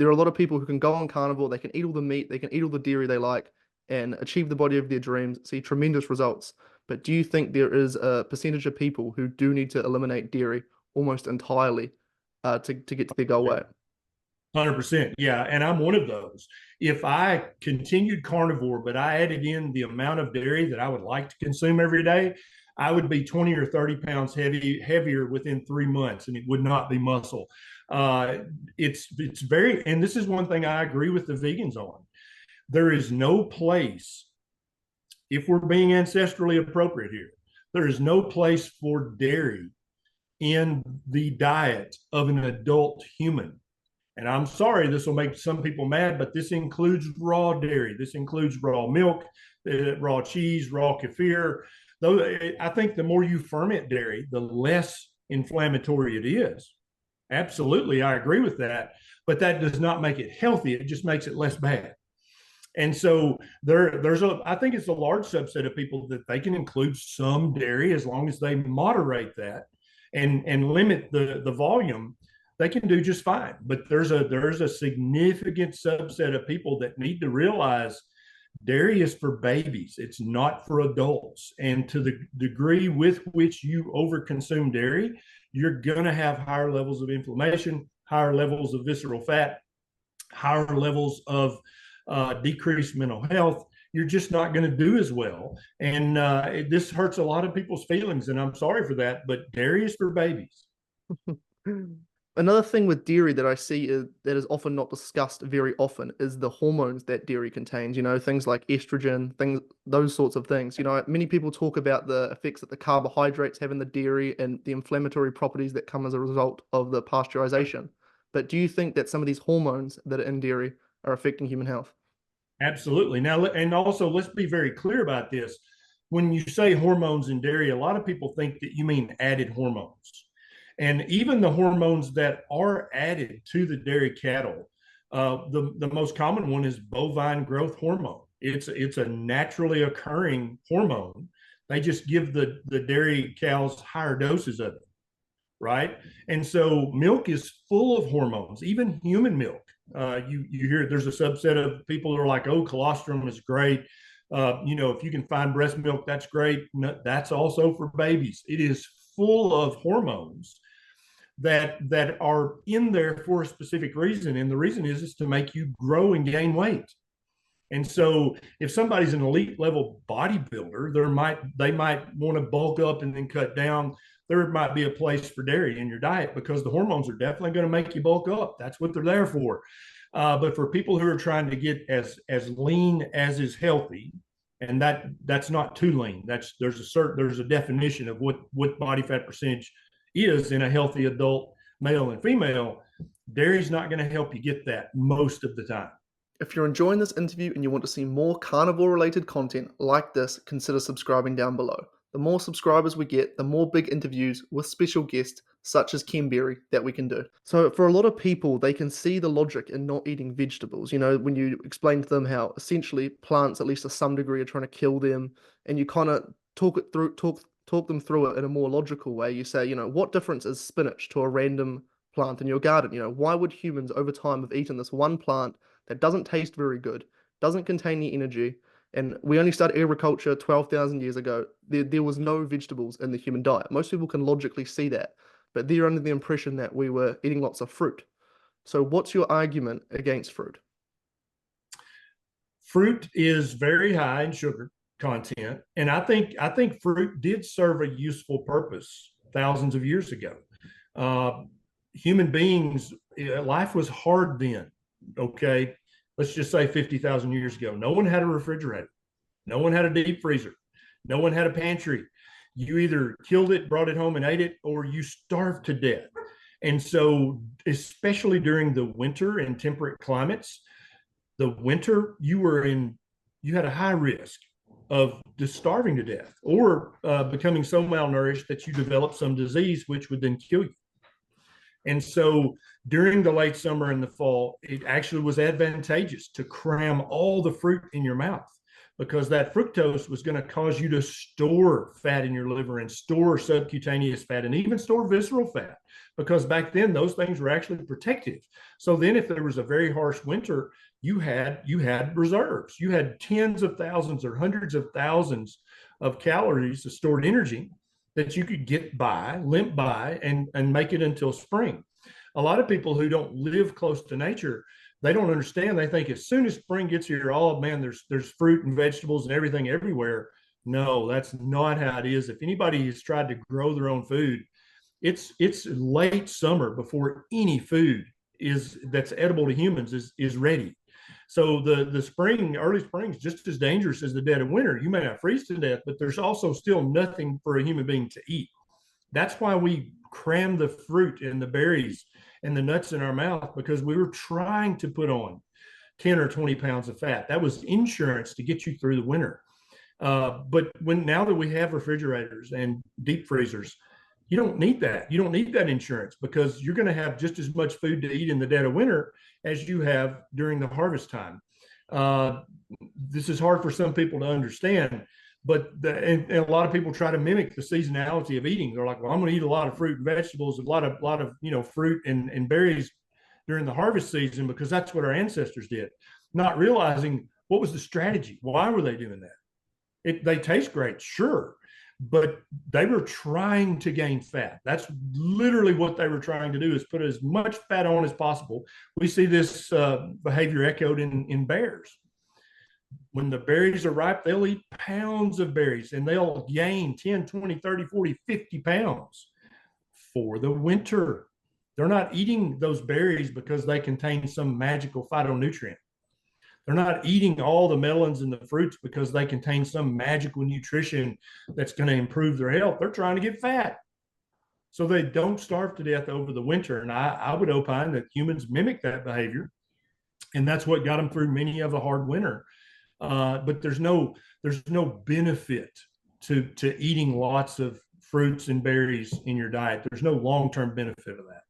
there are a lot of people who can go on carnivore, they can eat all the meat, they can eat all the dairy they like, and achieve the body of their dreams, see tremendous results. But do you think there is a percentage of people who do need to eliminate dairy almost entirely to get to their goal weight? 100%. Yeah. And I'm one of those. If I continued carnivore, but I added in the amount of dairy that I would like to consume every day, I would be 20 or 30 pounds heavier within 3 months, and it would not be muscle. Uh, it's very, and this is one thing I agree with the vegans on. There is no place, if we're being ancestrally appropriate here, there is no place for dairy in the diet of an adult human. And I'm sorry, this will make some people mad, but this includes raw dairy. This includes raw milk, raw cheese, raw kefir. Though I think the more you ferment dairy, the less inflammatory it is. Absolutely, I agree with that. But that does not make it healthy. It just makes it less bad. And so I think it's a large subset of people that they can include some dairy as long as they moderate that and limit the volume. They can do just fine. But there's a significant subset of people that need to realize dairy is for babies. It's not for adults. And to the degree with which you overconsume dairy, you're going to have higher levels of inflammation, higher levels of visceral fat, higher levels of decreased mental health. You're just not going to do as well. And this hurts a lot of people's feelings. And I'm sorry for that, but dairy is for babies. Another thing with dairy that I see that is often not discussed very often is the hormones that dairy contains, things like estrogen, things, those sorts of things. Many people talk about the effects that the carbohydrates have in the dairy and the inflammatory properties that come as a result of the pasteurization. But do you think that some of these hormones that are in dairy are affecting human health? Absolutely. Now, and also let's be very clear about this. When you say hormones in dairy, a lot of people think that you mean added hormones. And even the hormones that are added to the dairy cattle, the most common one is bovine growth hormone. It's a naturally occurring hormone. They just give the dairy cows higher doses of it, right? And so milk is full of hormones, even human milk. You hear there's a subset of people who are like, oh, colostrum is great. If you can find breast milk, that's great. No, that's also for babies. It is full of hormones that are in there for a specific reason, and the reason is to make you grow and gain weight. And so if somebody's an elite level bodybuilder, they might want to bulk up and then cut down. There might be a place for dairy in your diet because the hormones are definitely going to make you bulk up. That's what they're there for. But for people who are trying to get as lean as is healthy, and that's not too lean. There's a definition of what body fat percentage is in a healthy adult male and female. Dairy's not going to help you get that most of the time. If you're enjoying this interview and you want to see more carnivore related content like this, consider subscribing down below. The more subscribers we get, the more big interviews with special guests such as Ken Berry that we can do. So for a lot of people, they can see the logic in not eating vegetables. When you explain to them how essentially plants, at least to some degree, are trying to kill them, and you kind of talk them through it in a more logical way. You say, what difference is spinach to a random plant in your garden? Why would humans over time have eaten this one plant that doesn't taste very good, doesn't contain any energy, and we only started agriculture 12,000 years ago. There was no vegetables in the human diet. Most people can logically see that, but they're under the impression that we were eating lots of fruit. So what's your argument against fruit? Fruit is very high in sugar content, and I think fruit did serve a useful purpose thousands of years ago. Uh, Human beings, life was hard then. Okay, let's just say 50,000 years ago. No one had a refrigerator. No one had a deep freezer. No one had a pantry. You either killed it, brought it home, and ate it, or you starved to death. And so, especially during the winter in temperate climates, the winter you had a high risk of just starving to death or becoming so malnourished that you develop some disease, which would then kill you. And so during the late summer and the fall, it actually was advantageous to cram all the fruit in your mouth because that fructose was going to cause you to store fat in your liver and store subcutaneous fat and even store visceral fat, because back then those things were actually protective. So then if there was a very harsh winter, you had reserves. You had tens of thousands or hundreds of thousands of calories of stored energy that you could get by, limp by, and make it until spring. A lot of people who don't live close to nature, they don't understand. They think as soon as spring gets here, oh man, there's fruit and vegetables and everything everywhere. No, that's not how it is. If anybody has tried to grow their own food, it's late summer before any food is that's edible to humans is ready. So the spring, early spring is just as dangerous as the dead of winter. You may not freeze to death, but there's also still nothing for a human being to eat. That's why we cram the fruit and the berries and the nuts in our mouth, because we were trying to put on 10 or 20 pounds of fat. That was insurance to get you through the winter. But now that we have refrigerators and deep freezers, you don't need that. You don't need that insurance, because you're going to have just as much food to eat in the dead of winter as you have during the harvest time. This is hard for some people to understand, but and a lot of people try to mimic the seasonality of eating. They're like, well, I'm going to eat a lot of fruit and vegetables, a lot of fruit and berries during the harvest season, because that's what our ancestors did, not realizing what was the strategy. Why were they doing that? They taste great, sure, but they were trying to gain fat. That's literally what they were trying to do, is put as much fat on as possible. We see this behavior echoed in bears. When the berries are ripe, they'll eat pounds of berries and they'll gain 10, 20, 30, 40, 50 pounds for the winter. They're not eating those berries because they contain some magical phytonutrient. They're not eating all the melons and the fruits because they contain some magical nutrition that's going to improve their health. They're trying to get fat so they don't starve to death over the winter. And I would opine that humans mimic that behavior, and that's what got them through many of a hard winter. But there's no benefit to eating lots of fruits and berries in your diet. There's no long-term benefit of that.